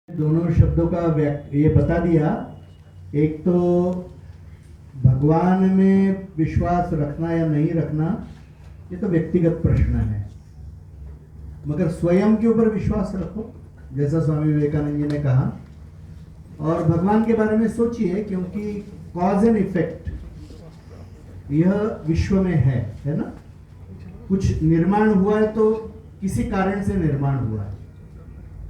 दोनों शब्दों का ये बता दिया। एक तो भगवान में विश्वास रखना या नहीं रखना, ये तो व्यक्तिगत प्रश्न है, मगर स्वयं के ऊपर विश्वास रखो, जैसा स्वामी विवेकानंद जी ने कहा। और भगवान के बारे में सोचिए, क्योंकि कॉज एंड इफेक्ट यह विश्व में है ना। कुछ निर्माण हुआ है तो किसी कारण से निर्माण हुआ है।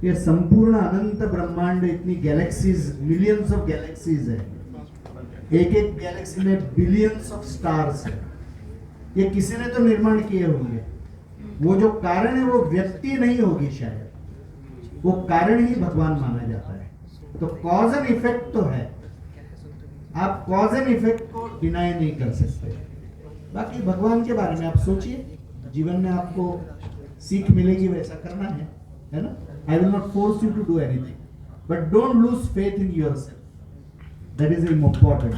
ये संपूर्ण अनंत ब्रह्मांड, इतनी गैलेक्सीज, मिलियंस ऑफ गैलेक्सीज है, एक एक गैलेक्सी में बिलियंस ऑफ स्टार्स है। ये किसी ने तो निर्माण किए होंगे। वो जो कारण है वो व्यक्ति नहीं होगी शायद, वो कारण ही भगवान माना जाता है। तो कॉज एंड इफेक्ट तो है, आप कॉज एंड इफेक्ट को डिनाई नहीं कर सकते। बाकी भगवान के बारे में आप सोचिए, जीवन में आपको सीख मिलेगी, वैसा करना है ना। I will not force you to do anything, but don't lose faith in yourself. That is important.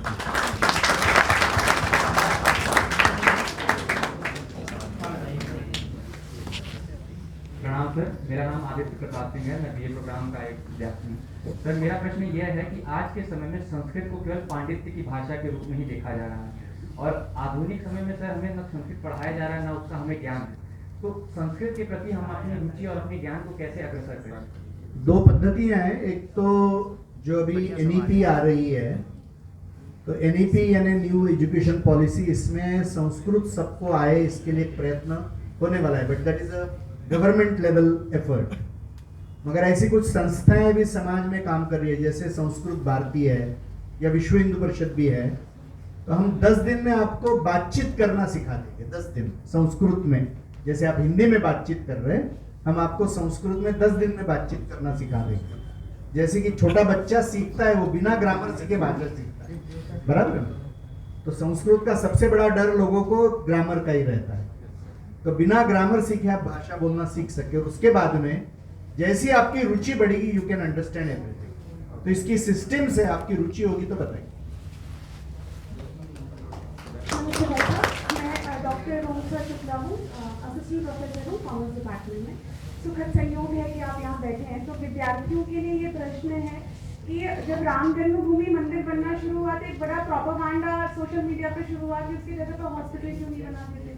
प्रणाम सर, मेरा नाम आदित्य प्रकाश सिंह है। मैं बीए प्रोग्राम का एक विद्यार्थी हूँ। सर, मेरा प्रश्न यह है कि आज के समय में संस्कृत को केवल पांडित्य की भाषा के रूप में ही देखा जा रहा है, और आधुनिक समय में सर हमें न संस्कृत पढ़ाया जा रहा है, न उसका हमें ज्ञान है। तो संस्कृत के प्रति हम अपनी रुचि और अपने ज्ञान को कैसे अग्रसर करें? दो पद्धतियां हैं। एक तो जो अभी एनईपी आ रही है, तो एनईपी यानी न्यू एजुकेशन पॉलिसी, इसमें संस्कृत सबको आए इसके लिए प्रयत्न होने वाला है, but that is a government level effort. मगर ऐसी कुछ संस्थाएं भी समाज में काम कर रही है, जैसे संस्कृत भारती है या विश्व हिंदू परिषद भी है। तो हम 10 दिन में आपको बातचीत करना सिखा देंगे, 10 दिन संस्कृत में। जैसे आप हिंदी में बातचीत कर रहे हैं, हम आपको संस्कृत में 10 दिन में बातचीत करना सिखा देंगे। जैसे कि छोटा बच्चा सीखता है, वो बिना ग्रामर सीखे भाषा सीखता है, बराबर। तो संस्कृत का सबसे बड़ा डर लोगों को ग्रामर का ही रहता है। तो बिना ग्रामर सीखे आप भाषा बोलना सीख सकते हो। उसके बाद में जैसी आपकी रुचि बढ़ेगी, यू कैन अंडरस्टैंड एवरीथिंग। तो इसकी सिस्टम से आपकी रुचि होगी तो बताइए। डॉक्टर रोमसर शुक्ला हूँ, असिस्टेंट प्रोफेसर हूँ कॉमर्स डिपार्टमेंट में। सुखद संयोग है कि आप यहाँ बैठे हैं। तो विद्यार्थियों के लिए ये प्रश्न है कि जब राम जन्मभूमि मंदिर बनना शुरू हुआ, तो एक बड़ा प्रोपेगेंडा सोशल मीडिया पे शुरू हुआ कि उसकी जगह पे हॉस्पिटल क्यों नहीं बना देते,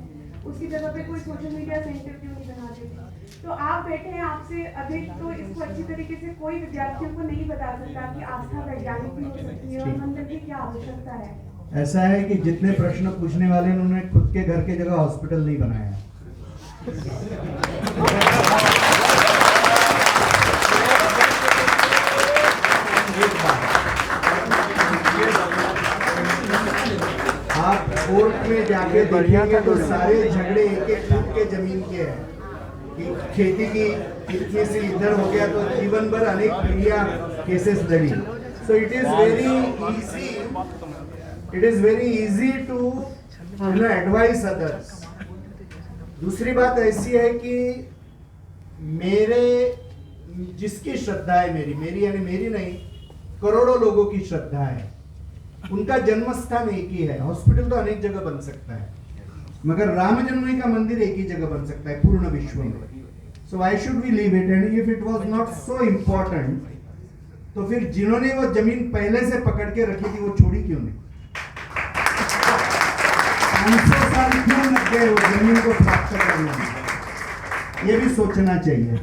उसकी जगह पे कोई सोशल मीडिया सेंटर क्यों नहीं बना देते। तो आप बैठे हैं, आपसे अधिक तो इसको अच्छी तरीके से कोई विद्यार्थियों को नहीं बता सकता कि आस्था वैज्ञानिक भी हो सकती है और मंदिर की क्या आवश्यकता है। ऐसा है कि जितने प्रश्न पूछने वाले उन्होंने खुद के घर की जगह हॉस्पिटल नहीं बनाया। आप कोर्ट में जाके देखिएगा तो सारे झगड़े एक एक फुट के जमीन के हैं कि खेती की इतने से इधर हो गया, तो जीवन भर अनेक पीढ़ियां केसेस लड़ी। So it is very easy to advice others. दूसरी बात ऐसी है कि मेरे जिसकी श्रद्धा है, मेरी यानी मेरी नहीं, करोड़ों लोगों की श्रद्धा है, उनका जन्म स्थान एक ही है। हॉस्पिटल तो अनेक जगह बन सकता है, मगर राम जन्मभूमि का मंदिर एक ही जगह बन सकता है पूर्ण विश्व में। So why should we leave it? And if it was not so important, तो फिर जिन्होंने वो जमीन पहले से पकड़ के रखी थी, वो छोड़ी क्यों नहीं? 500 साल क्यों लग गए वो जमीन को प्राप्त करने में? ये भी सोचना चाहिए।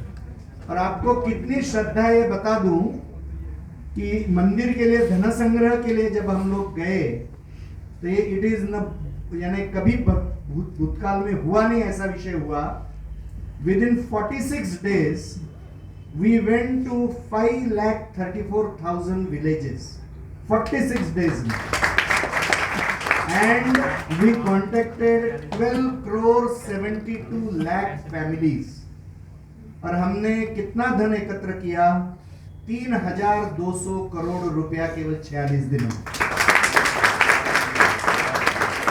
और आपको कितनी श्रद्धा है ये बता दूं कि मंदिर के लिए धन संग्रह के लिए जब हम लोग गए, तो ये इट इज न, यानी कभी भूतकाल में हुआ नहीं ऐसा विषय हुआ। With in 46 days we went to 5,34,000 villages, 46 days में, and we contacted 12 crore 72 lakh families। और हमने कितना धन एकत्र किया? 3,200 करोड़ रुपया केवल 46 दिनों में।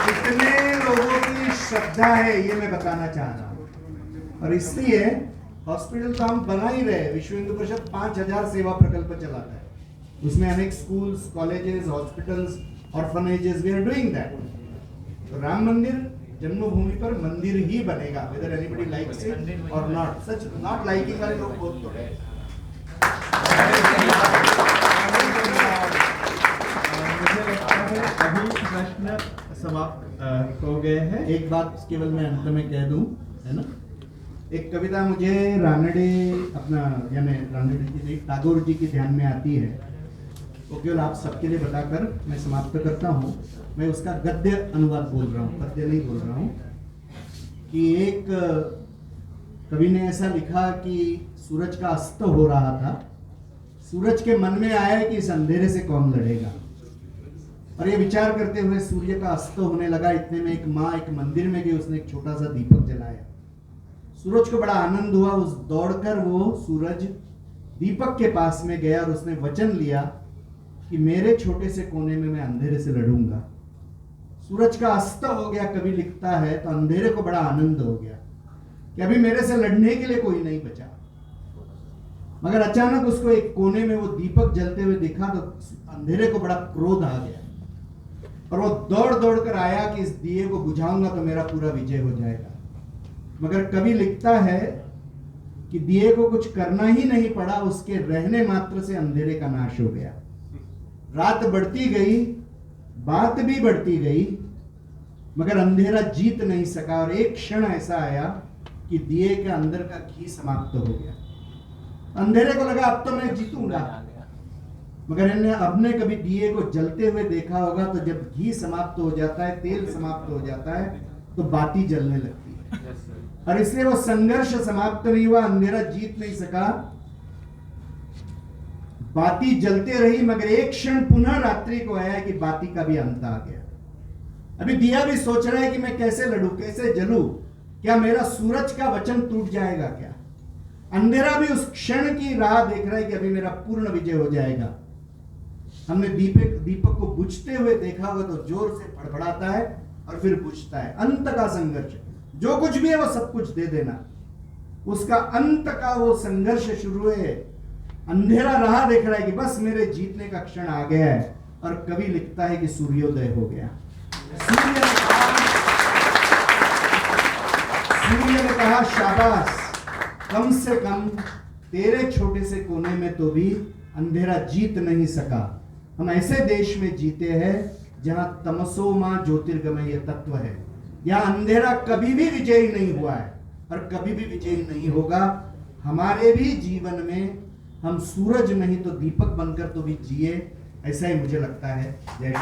कितने लोगों की श्रद्धा है ये मैं बताना चाह रहा हूं। और इसलिए हॉस्पिटल तो हम बना ही रहे। विश्व हिंदू परिषद 5,000 सेवा प्रकल्प चलाता है, उसमें अनेक schools, colleges, hospitals, orphanages, we are doing that. तो राम मंदिर जन्मभूमि पर मंदिर ही बनेगा, whether anybody likes it or not। Such not liking वाले लोग बहुत तो है। गए हैं। एक बात केवल मैं अंत में कह दूं, है ना, एक कविता मुझे रानडे अपना यानी रानडे जी नहीं, टैगोर जी की ध्यान में आती है, वो केवल आप सबके लिए बताकर मैं समाप्त करता हूँ। मैं उसका गद्य अनुवाद बोल रहा हूँ, पद्य नहीं बोल रहा हूँ। कि एक कवि ने ऐसा लिखा कि सूरज का अस्त हो रहा था, सूरज के मन में आया कि इस अंधेरे से कौन लड़ेगा। और ये विचार करते हुए सूर्य का अस्त होने लगा, इतने में एक माँ एक मंदिर में गई, उसने एक छोटा सा दीपक जलाया। सूरज को बड़ा आनंद हुआ, उस दौड़कर वो सूरज दीपक के पास में गया और उसने वचन लिया कि मेरे छोटे से कोने में मैं अंधेरे से लड़ूंगा। सूरज का अस्त हो गया, कभी लिखता है, तो अंधेरे को बड़ा आनंद हो गया कि अभी मेरे से लड़ने के लिए कोई नहीं बचा। मगर अचानक उसको एक कोने में वो दीपक जलते हुए दिखा तो अंधेरे को बड़ा क्रोध आ गया और वो दौड़ दौड़ कर आया कि इस दिए को बुझाऊंगा तो मेरा पूरा विजय हो जाएगा। मगर कवि लिखता है कि दिए को कुछ करना ही नहीं पड़ा, उसके रहने मात्र से अंधेरे का नाश हो गया। रात बढ़ती गई, बात भी बढ़ती गई, मगर अंधेरा जीत नहीं सका। और एक क्षण ऐसा आया कि दिए के अंदर का घी समाप्त हो गया। अंधेरे को लगा अब तो मैं जीतूंगा, मगर अब ने कभी दिए को जलते हुए देखा होगा तो जब घी समाप्त हो जाता है, तेल समाप्त हो जाता है, तो बाती जलने लगती है। और इसलिए वो संघर्ष समाप्त नहीं हुआ, अंधेरा जीत नहीं सका, बाती जलते रही। मगर एक क्षण पुनः रात्रि को आया कि बाती का भी अंत आ गया। अभी दिया भी सोच रहा है कि मैं कैसे लड़ूं, कैसे जलूं, क्या मेरा सूरज का वचन टूट जाएगा क्या। अंधेरा भी उस क्षण की राह देख रहा है कि अभी मेरा पूर्ण विजय हो जाएगा। हमने दीपक को बुझते हुए देखा होगा तो जोर से फड़फड़ाता है और फिर बुझता है। अंत का संघर्ष, जो कुछ भी है वो सब कुछ दे देना, उसका अंत का वो संघर्ष शुरू है। अंधेरा राह देख रहा है कि बस मेरे जीतने का क्षण आ गया है। और कवि लिखता है कि सूर्योदय हो गया। सूर्य ने कहा शाबाश, कम से कम तेरे छोटे से कोने में तो भी अंधेरा जीत नहीं सका। हम ऐसे देश में जीते हैं जहां तमसो मां ज्योतिर्गमय तत्व है। यहाँ अंधेरा कभी भी विजयी नहीं हुआ है और कभी भी विजयी नहीं होगा। हमारे भी जीवन में हम सूरज नहीं तो दीपक बनकर तो भी जिए, ऐसा ही मुझे लगता है। जय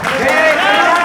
श्री